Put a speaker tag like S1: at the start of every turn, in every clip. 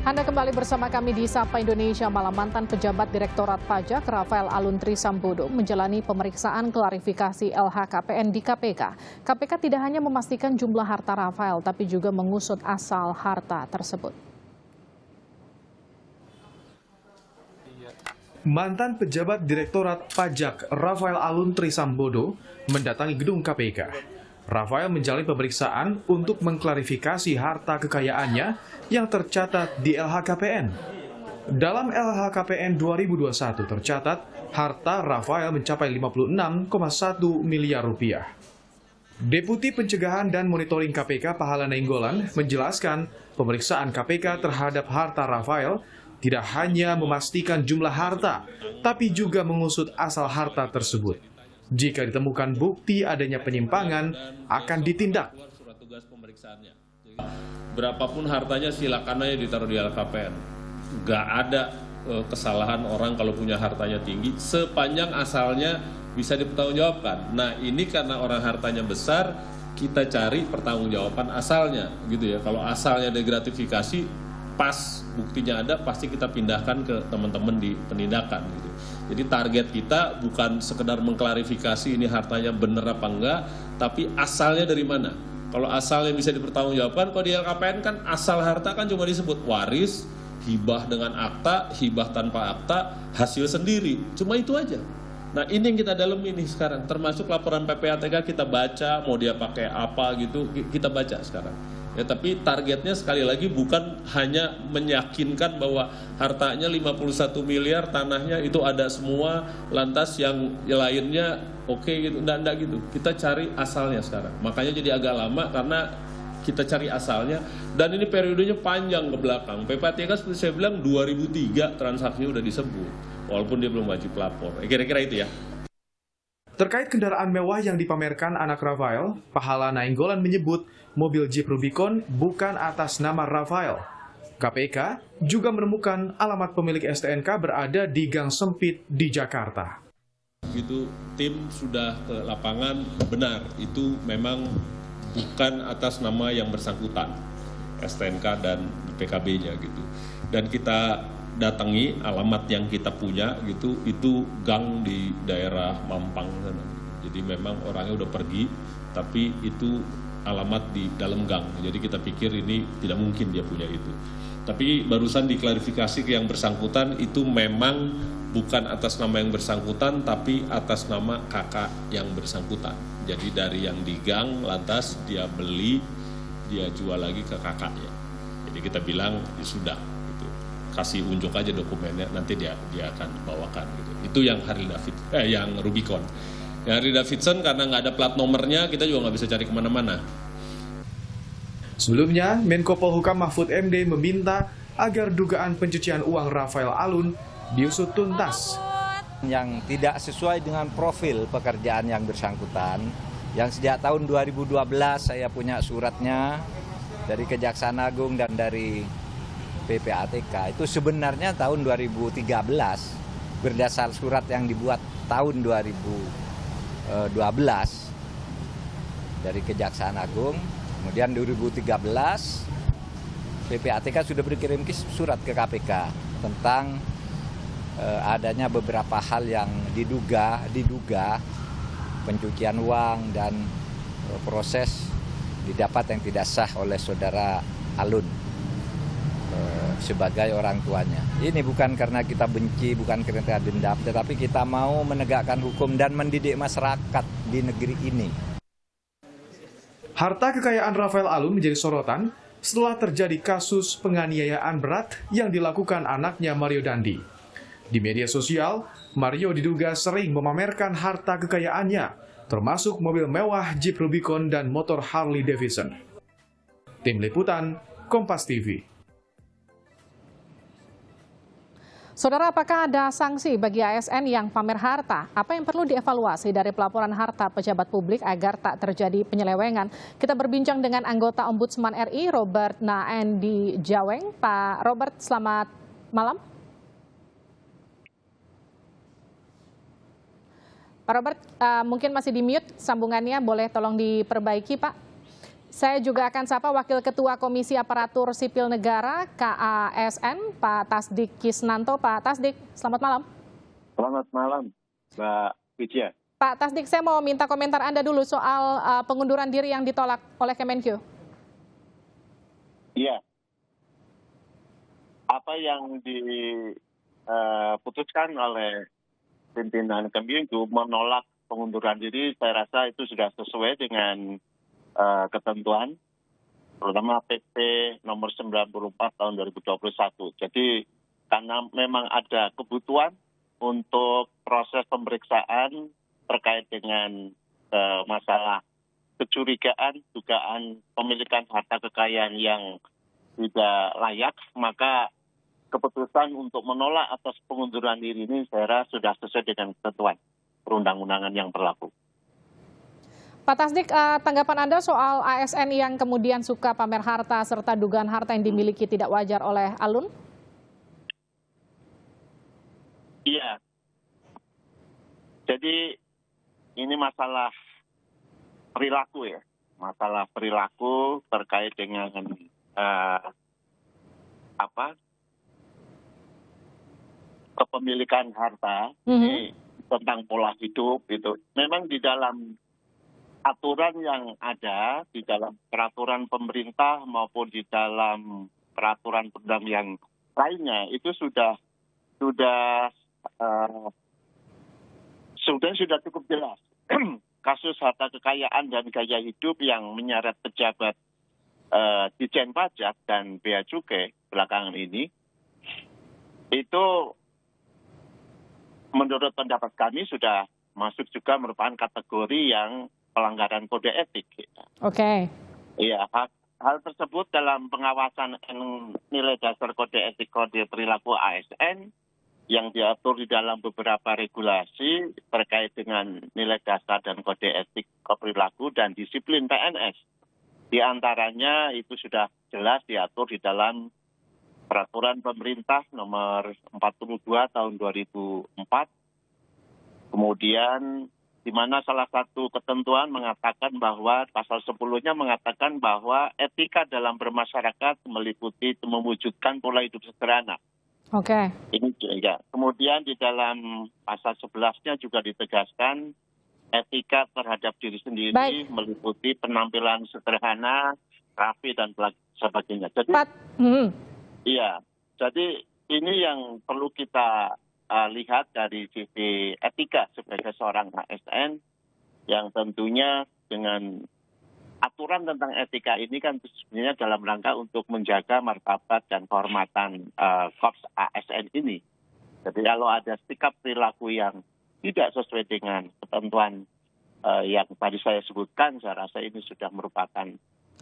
S1: Anda kembali bersama kami di Sapa Indonesia Malam. Mantan pejabat Direktorat Pajak Rafael Alun Trisambodo menjalani pemeriksaan klarifikasi LHKPN di KPK. KPK tidak hanya memastikan jumlah harta Rafael, tapi juga mengusut asal harta tersebut.
S2: Mantan pejabat Direktorat Pajak Rafael Alun Trisambodo mendatangi gedung KPK. Rafael menjalani pemeriksaan untuk mengklarifikasi harta kekayaannya yang tercatat di LHKPN. Dalam LHKPN 2021 tercatat harta Rafael mencapai 56,1 miliar rupiah. Deputi Pencegahan dan Monitoring KPK Pahala Nainggolan menjelaskan pemeriksaan KPK terhadap harta Rafael tidak hanya memastikan jumlah harta, tapi juga mengusut asal harta tersebut. Jika ditemukan bukti adanya penyimpangan, akan ditindak.
S3: Berapapun hartanya silakan aja ditaruh di LHKPN. Nggak ada kesalahan orang kalau punya hartanya tinggi, sepanjang asalnya bisa dipertanggungjawabkan. Nah ini karena orang hartanya besar, kita cari pertanggungjawaban asalnya, gitu ya. Kalau asalnya degratifikasi, pas buktinya ada, pasti kita pindahkan ke teman-teman di penindakan, gitu. Jadi target kita bukan sekedar mengklarifikasi ini hartanya benar apa enggak, tapi asalnya dari mana. Kalau asalnya bisa dipertanggungjawabkan, kalau di LHKPN kan asal harta kan cuma disebut waris, hibah dengan akta, hibah tanpa akta, hasil sendiri. Cuma itu aja. Nah ini yang kita dalam ini sekarang, termasuk laporan PPATK kita baca, mau dia pakai apa gitu, kita baca sekarang. Ya, tapi targetnya sekali lagi bukan hanya meyakinkan bahwa hartanya 51 miliar, tanahnya itu ada semua, lantas yang lainnya oke gitu, enggak gitu. Kita cari asalnya sekarang. Makanya jadi agak lama karena kita cari asalnya, dan ini periodenya panjang ke belakang. PPATK seperti saya bilang 2003 transaksinya udah disebut, walaupun dia belum wajib lapor. Kira-kira itu ya.
S2: Terkait kendaraan mewah yang dipamerkan anak Rafael, Pahala Nainggolan menyebut mobil Jeep Rubicon bukan atas nama Rafael. KPK juga menemukan alamat pemilik STNK berada di gang sempit di Jakarta.
S3: Itu tim sudah ke lapangan, benar itu memang bukan atas nama yang bersangkutan, STNK dan PKB-nya gitu. Dan kita datangi alamat yang kita punya gitu, itu gang di daerah Mampang sana. Jadi memang orangnya udah pergi, tapi itu alamat di dalam gang. Jadi kita pikir ini tidak mungkin dia punya itu. Tapi barusan diklarifikasi ke yang bersangkutan itu memang bukan atas nama yang bersangkutan, tapi atas nama kakak yang bersangkutan. Jadi dari yang di gang, lantas dia beli, dia jual lagi ke kakaknya. Jadi kita bilang ya sudah, gitu. Kasih unjuk aja dokumennya, nanti dia akan bawakan. Gitu. Itu yang yang Rubicon. Yang Harley Davidson karena nggak ada plat nomornya, kita juga nggak bisa cari kemana-mana.
S2: Sebelumnya, Menko Polhukam Mahfud MD meminta agar dugaan pencucian uang Rafael Alun diusut tuntas.
S4: Yang tidak sesuai dengan profil pekerjaan yang bersangkutan, yang sejak tahun 2012 saya punya suratnya dari Kejaksaan Agung dan dari PPATK, itu sebenarnya tahun 2013 berdasar surat yang dibuat tahun 2012 dari Kejaksaan Agung. Kemudian 2013 PPATK sudah berkirim surat ke KPK tentang adanya beberapa hal yang diduga pencucian uang dan proses didapat yang tidak sah oleh saudara Alun sebagai orang tuanya. Ini bukan karena kita benci, bukan karena kita dendam, tetapi kita mau menegakkan hukum dan mendidik masyarakat di negeri ini.
S2: Harta kekayaan Rafael Alun menjadi sorotan setelah terjadi kasus penganiayaan berat yang dilakukan anaknya Mario Dandi. Di media sosial, Mario diduga sering memamerkan harta kekayaannya, termasuk mobil mewah Jeep Rubicon dan motor Harley Davidson. Tim Liputan, Kompas TV.
S1: Saudara, apakah ada sanksi bagi ASN yang pamer harta? Apa yang perlu dievaluasi dari pelaporan harta pejabat publik agar tak terjadi penyelewengan? Kita berbincang dengan anggota Ombudsman RI, Robert Naendi Jaweng. Pak Robert, selamat malam. Pak Robert, mungkin masih di mute sambungannya, boleh tolong diperbaiki, Pak? Saya juga akan sapa Wakil Ketua Komisi Aparatur Sipil Negara KASN, Pak Tasdik Kisnanto. Pak Tasdik, selamat malam.
S5: Selamat malam, Mbak Widya.
S1: Pak Tasdik, saya mau minta komentar Anda dulu soal pengunduran diri yang ditolak oleh Kemenkyu.
S5: Iya. Apa yang diputuskan oleh pimpinan Kemenkyu menolak pengunduran diri, saya rasa itu sudah sesuai dengan ketentuan, terutama PP nomor 94 tahun 2021. Jadi karena memang ada kebutuhan untuk proses pemeriksaan terkait dengan masalah kecurigaan, dugaan pemilikan harta kekayaan yang tidak layak, maka keputusan untuk menolak atas pengunduran diri ini saya rasa sudah sesuai dengan ketentuan perundang-undangan yang berlaku.
S1: Pak Tasdik, tanggapan Anda soal ASN yang kemudian suka pamer harta serta dugaan harta yang dimiliki tidak wajar oleh Alun?
S5: Iya. Jadi ini masalah perilaku ya, masalah perilaku terkait dengan kepemilikan harta, ini tentang pola hidup itu. Memang di dalam aturan yang ada, di dalam peraturan pemerintah maupun di dalam peraturan perundang yang lainnya itu sudah cukup jelas. Kasus harta kekayaan dan gaya hidup yang menyeret pejabat Ditjen Pajak dan Bea Cukai belakangan ini, itu menurut pendapat kami sudah masuk juga merupakan kategori yang pelanggaran kode etik.
S1: Oke.
S5: Iya, hal tersebut dalam pengawasan nilai dasar kode etik kode perilaku ASN yang diatur di dalam beberapa regulasi terkait dengan nilai dasar dan kode etik perilaku dan disiplin PNS. Di antaranya itu sudah jelas diatur di dalam peraturan pemerintah nomor 42 tahun 2004. Kemudian di mana salah satu ketentuan mengatakan bahwa pasal 10-nya mengatakan bahwa etika dalam bermasyarakat meliputi mewujudkan pola hidup sederhana.
S1: Oke.
S5: Ini ya. Kemudian di dalam pasal 11-nya juga ditegaskan etika terhadap diri sendiri meliputi penampilan sederhana, rapi dan sebagainya. Jadi iya. Jadi ini yang perlu kita lihat dari sisi etika sebagai seorang ASN yang tentunya dengan aturan tentang etika ini kan sebenarnya dalam rangka untuk menjaga martabat dan kehormatan Korps ASN ini. Jadi kalau ada sikap perilaku yang tidak sesuai dengan ketentuan yang tadi saya sebutkan, saya rasa ini sudah merupakan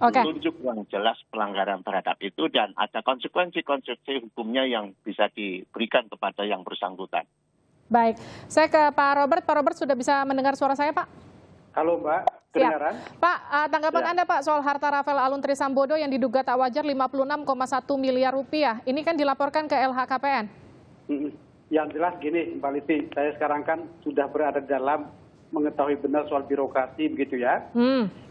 S5: petunjuk yang jelas pelanggaran terhadap itu dan ada konsekuensi hukumnya yang bisa diberikan kepada yang bersangkutan.
S1: Baik, saya ke Pak Robert. Pak Robert sudah bisa mendengar suara saya, Pak?
S6: Halo Mbak, kedengaran?
S1: Pak, tanggapan Anda Pak soal harta Rafael Alun Trisambodo yang diduga tak wajar 56,1 miliar rupiah. Ini kan dilaporkan ke LHKPN.
S6: Yang jelas gini Mbak Liti, saya sekarang kan sudah berada dalam mengetahui benar soal birokrasi begitu ya.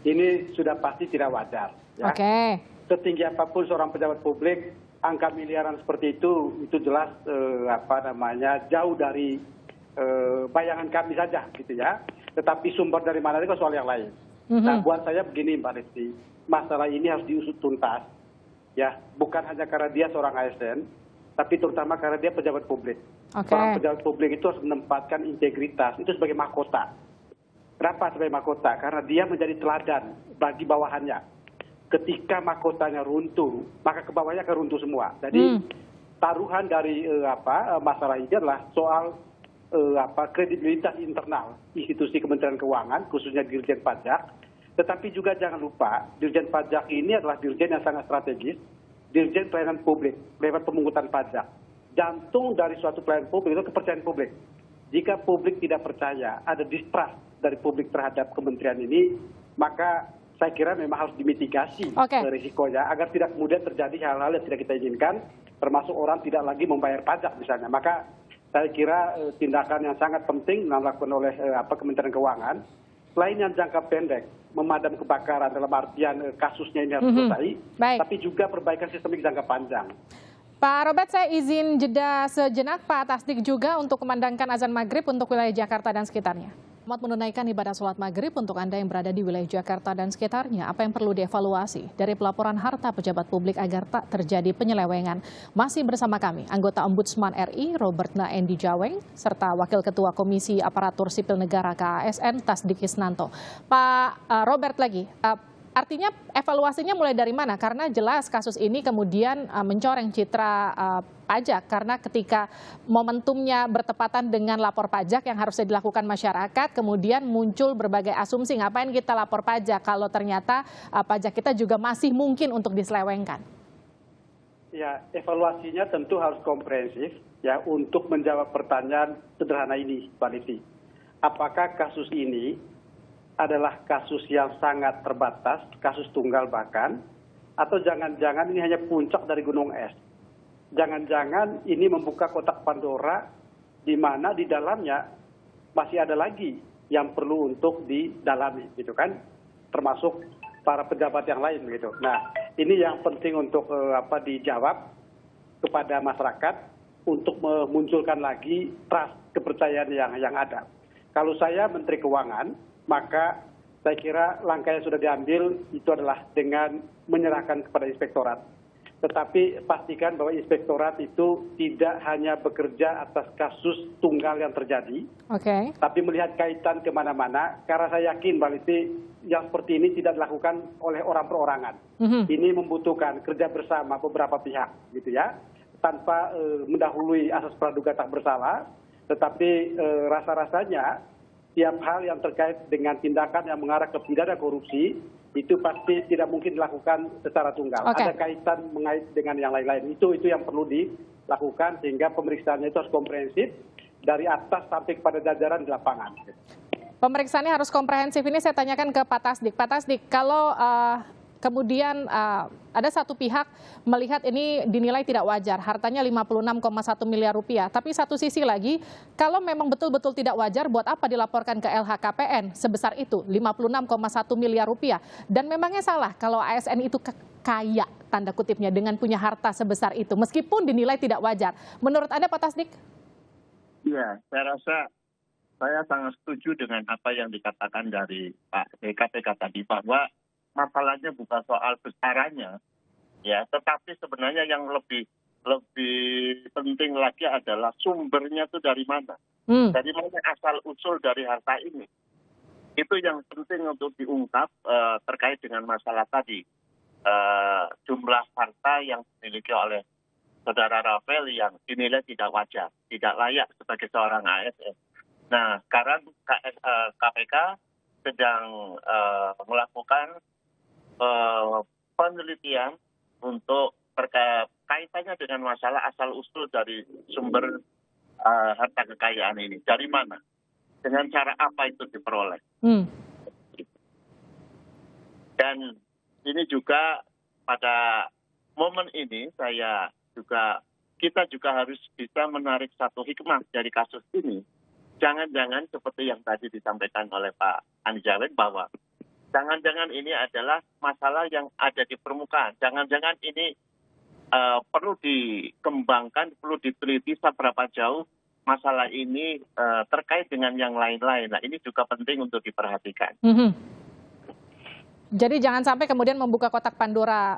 S6: Ini sudah pasti tidak wajar. Ya.
S1: Oke.
S6: Setinggi apapun seorang pejabat publik, angka miliaran seperti itu jelas jauh dari bayangan kami saja gitu ya. Tetapi sumber dari mana itu soal yang lain. Nah buat saya begini Mbak Lesti, masalah ini harus diusut tuntas. Ya, bukan hanya karena dia seorang ASN, tapi terutama karena dia pejabat publik. Seorang pejabat publik itu harus menempatkan integritas itu sebagai mahkota. Kenapa sebagai mahkota? Karena dia menjadi teladan bagi bawahannya. Ketika mahkotanya runtuh, maka ke bawahnya akan runtuh semua. Jadi taruhan dari masalah ini adalah soal kredibilitas internal institusi Kementerian Keuangan, khususnya Dirjen Pajak. Tetapi juga jangan lupa, Dirjen Pajak ini adalah dirjen yang sangat strategis, dirjen pelayanan publik, lewat pemungutan pajak. Jantung dari suatu pelayanan publik itu kepercayaan publik. Jika publik tidak percaya, ada distrust dari publik terhadap kementerian ini, maka saya kira memang harus dimitigasi risikonya agar tidak kemudian terjadi hal-hal yang tidak kita inginkan, termasuk orang tidak lagi membayar pajak misalnya. Maka saya kira tindakan yang sangat penting yang dilakukan oleh Kementerian Keuangan selain yang jangka pendek, memadam kebakaran dalam artian kasusnya ini harus selesai,
S1: Baik.
S6: tapi juga perbaikan sistemik jangka panjang.
S1: Pak Robert, saya izin jeda sejenak Pak Tasdik juga untuk memandangkan azan maghrib untuk wilayah Jakarta dan sekitarnya. Selamat menunaikan ibadah sholat maghrib untuk Anda yang berada di wilayah Jakarta dan sekitarnya. Apa yang perlu dievaluasi dari pelaporan harta pejabat publik agar tak terjadi penyelewengan? Masih bersama kami, anggota Ombudsman RI Robert Naendi Jaweng, serta Wakil Ketua Komisi Aparatur Sipil Negara KASN Tasdik Isnanto. Pak Robert lagi, artinya evaluasinya mulai dari mana? Karena jelas kasus ini kemudian mencoreng citra pajak karena ketika momentumnya bertepatan dengan lapor pajak yang harusnya dilakukan masyarakat, kemudian muncul berbagai asumsi ngapain kita lapor pajak kalau ternyata pajak kita juga masih mungkin untuk diselewengkan.
S6: Ya, evaluasinya tentu harus komprehensif ya untuk menjawab pertanyaan sederhana ini, Pak Livi. Apakah kasus ini adalah kasus yang sangat terbatas, kasus tunggal bahkan, atau jangan-jangan ini hanya puncak dari gunung es? Jangan-jangan ini membuka kotak Pandora di mana di dalamnya masih ada lagi yang perlu untuk didalami, gitu kan? Termasuk para pejabat yang lain, gitu. Nah, ini yang penting untuk dijawab kepada masyarakat untuk memunculkan lagi trust, kepercayaan yang ada. Kalau saya Menteri Keuangan, maka saya kira langkah yang sudah diambil itu adalah dengan menyerahkan kepada inspektorat. Tetapi pastikan bahwa inspektorat itu tidak hanya bekerja atas kasus tunggal yang terjadi, tapi melihat kaitan kemana-mana, karena saya yakin Mbak Livi, yang seperti ini tidak dilakukan oleh orang perorangan. Ini membutuhkan kerja bersama beberapa pihak, gitu ya, tanpa mendahului asas praduga tak bersalah, tetapi rasa-rasanya tiap hal yang terkait dengan tindakan yang mengarah ke pidana korupsi itu pasti tidak mungkin dilakukan secara tunggal. Ada kaitan mengait dengan yang lain-lain. Itu yang perlu dilakukan sehingga pemeriksaannya itu harus komprehensif dari atas sampai kepada jajaran di lapangan.
S1: Pemeriksaannya harus komprehensif. Ini saya tanyakan ke Pak Tasdik. Pak Tasdik, kalau kemudian ada satu pihak melihat ini dinilai tidak wajar, hartanya 56,1 miliar rupiah. Tapi satu sisi lagi, kalau memang betul-betul tidak wajar, buat apa dilaporkan ke LHKPN sebesar itu, 56,1 miliar rupiah. Dan memangnya salah kalau ASN itu kaya, tanda kutipnya, dengan punya harta sebesar itu, meskipun dinilai tidak wajar. Menurut Anda, Pak Tasdik?
S5: Iya, saya rasa saya sangat setuju dengan apa yang dikatakan dari Pak KPK tadi, bahwa masalahnya bukan soal besarannya, ya, tetapi sebenarnya yang lebih penting lagi adalah sumbernya itu dari mana, dari mana asal usul dari harta ini. Itu yang penting untuk diungkap terkait dengan masalah tadi, jumlah harta yang dimiliki oleh saudara Rafael yang dinilai tidak wajar, tidak layak sebagai seorang ASN. Nah, sekarang KPK sedang melakukan penelitian untuk kaitannya dengan masalah asal-usul dari sumber harta kekayaan ini. Dari mana? Dengan cara apa itu diperoleh? Dan ini juga pada momen ini kita juga harus bisa menarik satu hikmah dari kasus ini. Jangan-jangan seperti yang tadi disampaikan oleh Pak Andi Jaweng bahwa jangan-jangan ini adalah masalah yang ada di permukaan. Jangan-jangan ini perlu dikembangkan, perlu diteliti seberapa jauh masalah ini terkait dengan yang lain-lain. Nah, ini juga penting untuk diperhatikan.
S1: Jadi jangan sampai kemudian membuka kotak Pandora,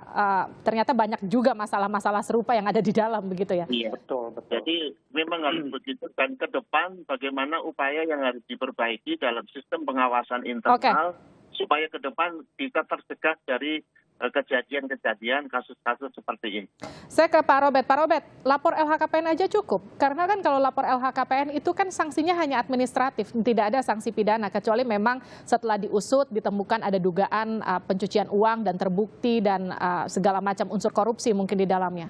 S1: ternyata banyak juga masalah-masalah serupa yang ada di dalam, begitu ya?
S5: Iya, betul. Jadi memang harus begitu, dan ke depan bagaimana upaya yang harus diperbaiki dalam sistem pengawasan internal, supaya ke depan bisa tercegah dari kejadian-kejadian kasus-kasus seperti ini.
S1: Saya ke Pak Robert. Pak Robert, lapor LHKPN aja cukup? Karena kan kalau lapor LHKPN itu kan sanksinya hanya administratif, tidak ada sanksi pidana, kecuali memang setelah diusut ditemukan ada dugaan pencucian uang dan terbukti dan segala macam unsur korupsi mungkin di dalamnya.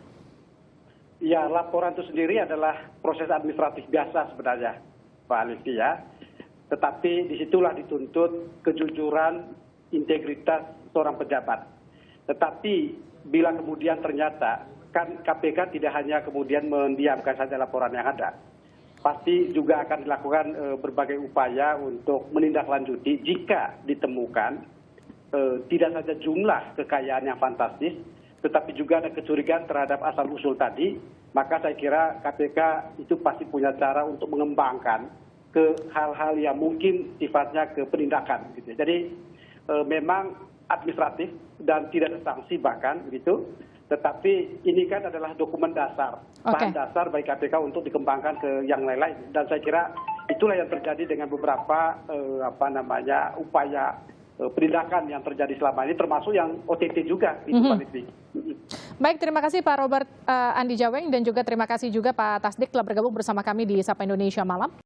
S6: Ya, laporan itu sendiri adalah proses administratif biasa sebenarnya, Pak Alifi ya. Tetapi disitulah dituntut kejujuran, integritas seorang pejabat. Tetapi bila kemudian ternyata kan KPK tidak hanya kemudian mendiamkan saja laporan yang ada, pasti juga akan dilakukan berbagai upaya untuk menindaklanjuti jika ditemukan tidak saja jumlah kekayaan yang fantastis, tetapi juga ada kecurigaan terhadap asal-usul tadi, maka saya kira KPK itu pasti punya cara untuk mengembangkan ke hal-hal yang mungkin sifatnya ke penindakan. Gitu. Jadi memang administratif dan tidak ada sanksi bahkan begitu. Tetapi ini kan adalah dokumen dasar, bahan dasar bagi KPK untuk dikembangkan ke yang lain-lain. Dan saya kira itulah yang terjadi dengan beberapa upaya penindakan yang terjadi selama ini, termasuk yang OTT juga.
S1: Baik, terima kasih Pak Robert Andi Jaweng dan juga terima kasih juga Pak Tasdik telah bergabung bersama kami di Sapa Indonesia Malam.